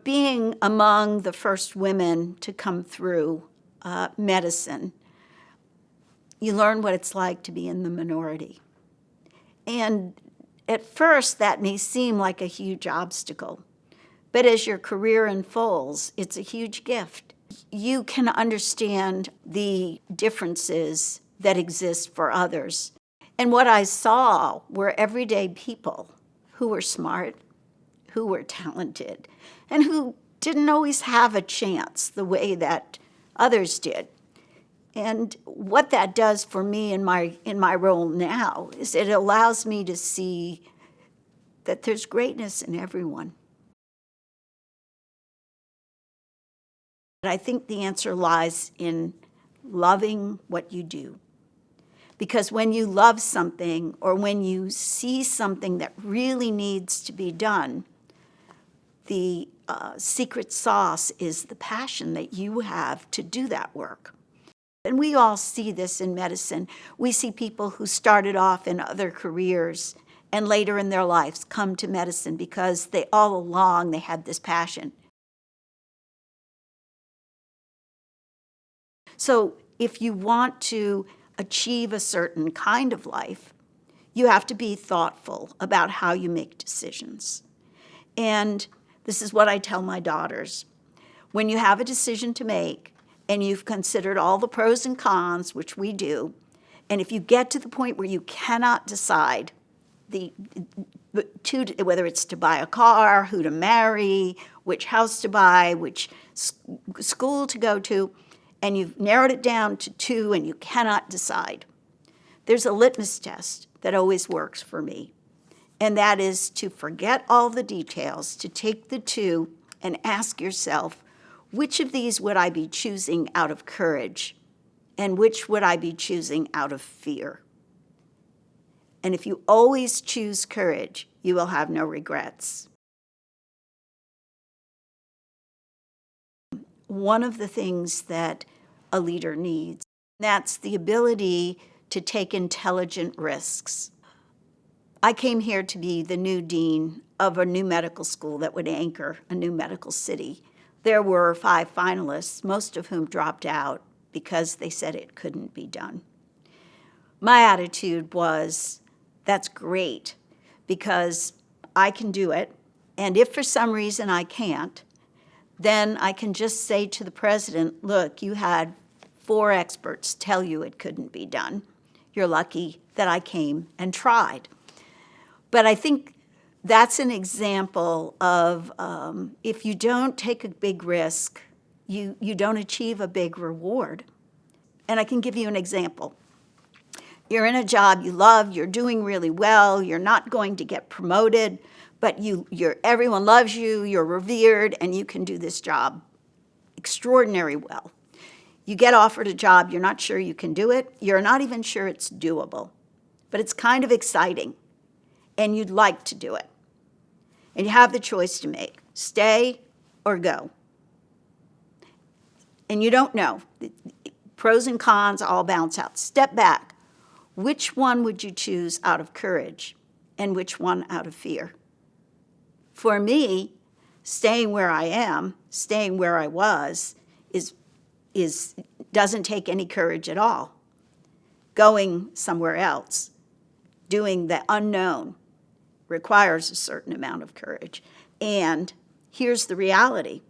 being among the first women to come through medicine, you learn what it's like to be in the minority. And at first, that may seem like a huge obstacle. But as your career unfolds, it's a huge gift. You can understand the differences that exist for others. And what I saw were everyday people who were smart, who were talented, and who didn't always have a chance the way that others did. And what that does for me in my role now is it allows me to see that there's greatness in everyone. I think the answer lies in loving what you do. Because when you love something or when you see something that really needs to be done, the secret sauce is the passion that you have to do that work. And we all see this in medicine. We see people who started off in other careers and later in their lives come to medicine because all along they had this passion. So if you want to achieve a certain kind of life, you have to be thoughtful about how you make decisions. And this is what I tell my daughters. When you have a decision to make and you've considered all the pros and cons, which we do, and if you get to the point where you cannot decide whether it's to buy a car, who to marry, which house to buy, which school to go to, and you've narrowed it down to two and you cannot decide, there's a litmus test that always works for me. And that is to forget all the details, to take the two and ask yourself, which of these would I be choosing out of courage? And which would I be choosing out of fear? And if you always choose courage, you will have no regrets. One of the things that a leader needs, that's the ability to take intelligent risks. I came here to be the new dean of a new medical school that would anchor a new medical city. There were 5 finalists, most of whom dropped out because they said it couldn't be done. My attitude was, that's great, because I can do it, and if for some reason I can't, then I can just say to the president, look, you had 4 experts tell you it couldn't be done. You're lucky that I came and tried. But I think that's an example of if you don't take a big risk, you don't achieve a big reward. And I can give you an example. You're in a job you love, you're doing really well, you're not going to get promoted, but everyone loves you, you're revered, and you can do this job extraordinarily well. You get offered a job, you're not sure you can do it, you're not even sure it's doable, but it's kind of exciting, and you'd like to do it. And you have the choice to make, stay or go. And you don't know. Pros and cons all bounce out. Step back. Which one would you choose out of courage and which one out of fear? For me, staying where I am, staying where I was, doesn't take any courage at all. Going somewhere else, doing the unknown, requires a certain amount of courage. And here's the reality.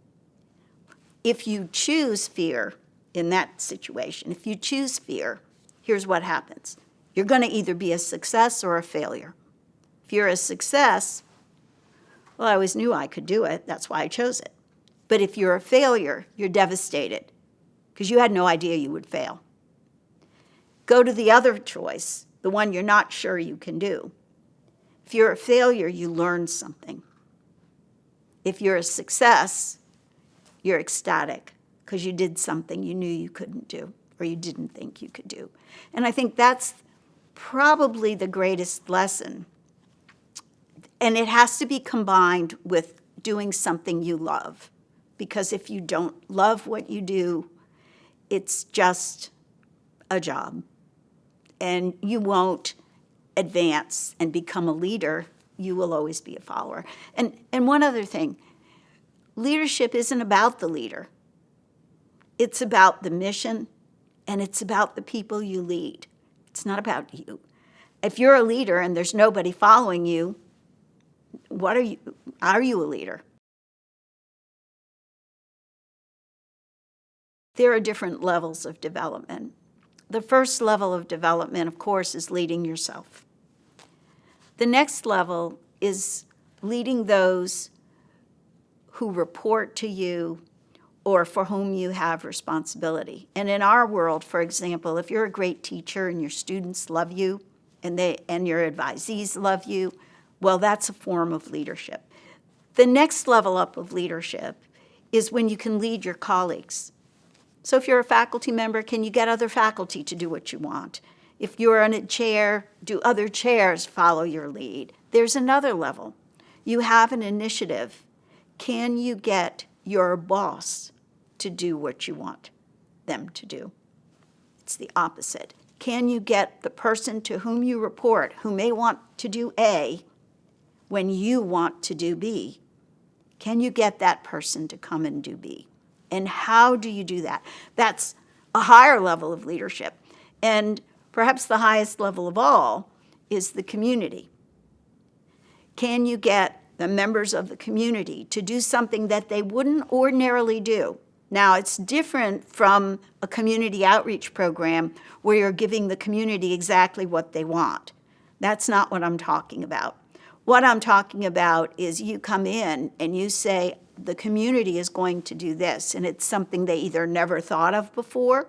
If you choose fear in that situation, if you choose fear, here's what happens. You're going to either be a success or a failure. If you're a success, well, I always knew I could do it. That's why I chose it. But if you're a failure, you're devastated because you had no idea you would fail. Go to the other choice, the one you're not sure you can do. If you're a failure, you learn something. If you're a success, you're ecstatic because you did something you knew you couldn't do or you didn't think you could do. And I think that's probably the greatest lesson. And it has to be combined with doing something you love, because if you don't love what you do, it's just a job. And you won't advance and become a leader. You will always be a follower. And one other thing, Leadership isn't about the leader. It's about the mission, and it's about the people you lead. It's not about you. If you're a leader and there's nobody following you, what are you? Are you a leader? There are different levels of development. The first level of development, of course, is leading yourself. The next level is leading those who report to you or for whom you have responsibility. And in our world, for example, if you're a great teacher and your students love you and your advisees love you, well, that's a form of leadership. The next level up of leadership is when you can lead your colleagues. So if you're a faculty member, can you get other faculty to do what you want? If you're on a chair, do other chairs follow your lead? There's another level. You have an initiative. Can you get your boss to do what you want them to do? It's the opposite. Can you get the person to whom you report, who may want to do A when you want to do B? Can you get that person to come and do B? And how do you do that? That's a higher level of leadership. And perhaps the highest level of all is the community. Can you get the members of the community to do something that they wouldn't ordinarily do? Now, it's different from a community outreach program where you're giving the community exactly what they want. That's not what I'm talking about. What I'm talking about is you come in and you say, the community is going to do this, and it's something they either never thought of before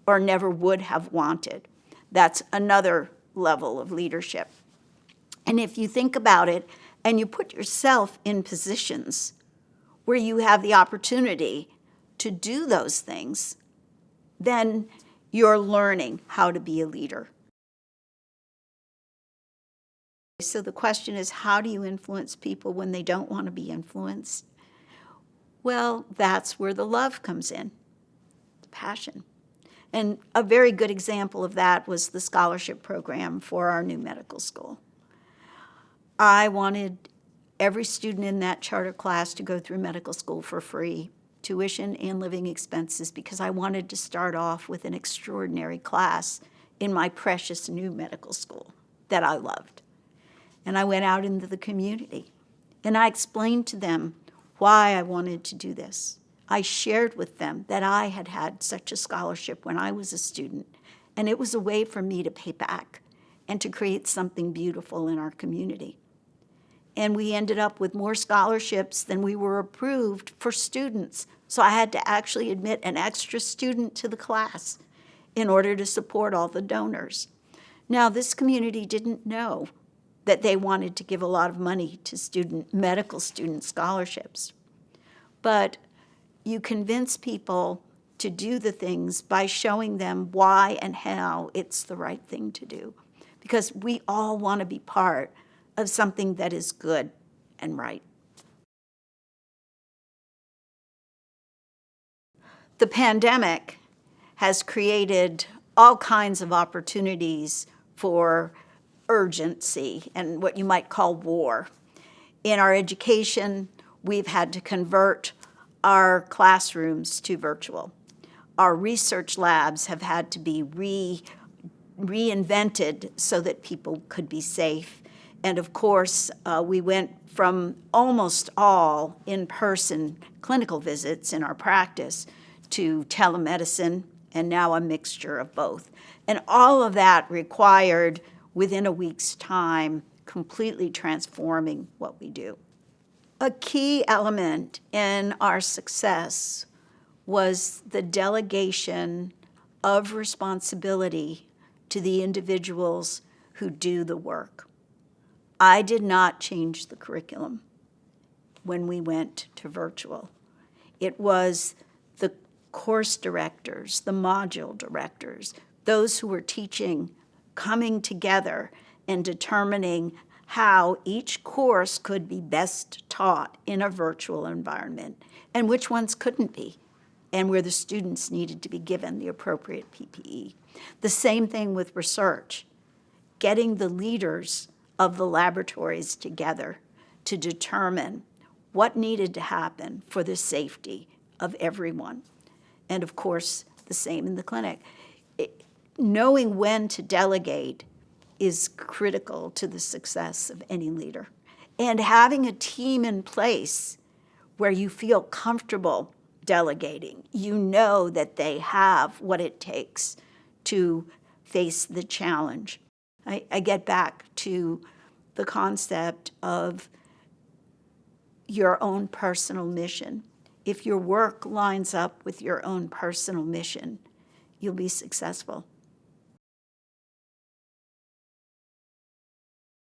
or never would have wanted. That's another level of leadership. And if you think about it and you put yourself in positions where you have the opportunity to do those things, then you're learning how to be a leader. So the question is, how do you influence people when they don't want to be influenced? Well, that's where the love comes in, the passion. And a very good example of that was the scholarship program for our new medical school. I wanted every student in that charter class to go through medical school for free, tuition and living expenses, because I wanted to start off with an extraordinary class in my precious new medical school that I loved. And I went out into the community, and I explained to them why I wanted to do this. I shared with them that I had had such a scholarship when I was a student, and it was a way for me to pay back and to create something beautiful in our community. And we ended up with more scholarships than we were approved for students. So I had to actually admit an extra student to the class in order to support all the donors. Now, this community didn't know that they wanted to give a lot of money to medical student scholarships. But you convince people to do the things by showing them why and how it's the right thing to do. Because we all want to be part of something that is good and right. The pandemic has created all kinds of opportunities for urgency and what you might call war. In our education, we've had to convert our classrooms to virtual. Our research labs have had to be reinvented so that people could be safe. And of course, we went from almost all in-person clinical visits in our practice to telemedicine, and now a mixture of both. And all of that required, within a week's time, completely transforming what we do. A key element in our success was the delegation of responsibility to the individuals who do the work. I did not change the curriculum when we went to virtual. It was the course directors, the module directors, those who were teaching, coming together and determining how each course could be best taught in a virtual environment and which ones couldn't be, and where the students needed to be given the appropriate PPE. The same thing with research, getting the leaders of the laboratories together to determine what needed to happen for the safety of everyone. And of course, the same in the clinic. Knowing when to delegate is critical to the success of any leader. And having a team in place where you feel comfortable delegating, you know that they have what it takes to face the challenge. I get back to the concept of your own personal mission. If your work lines up with your own personal mission, you'll be successful.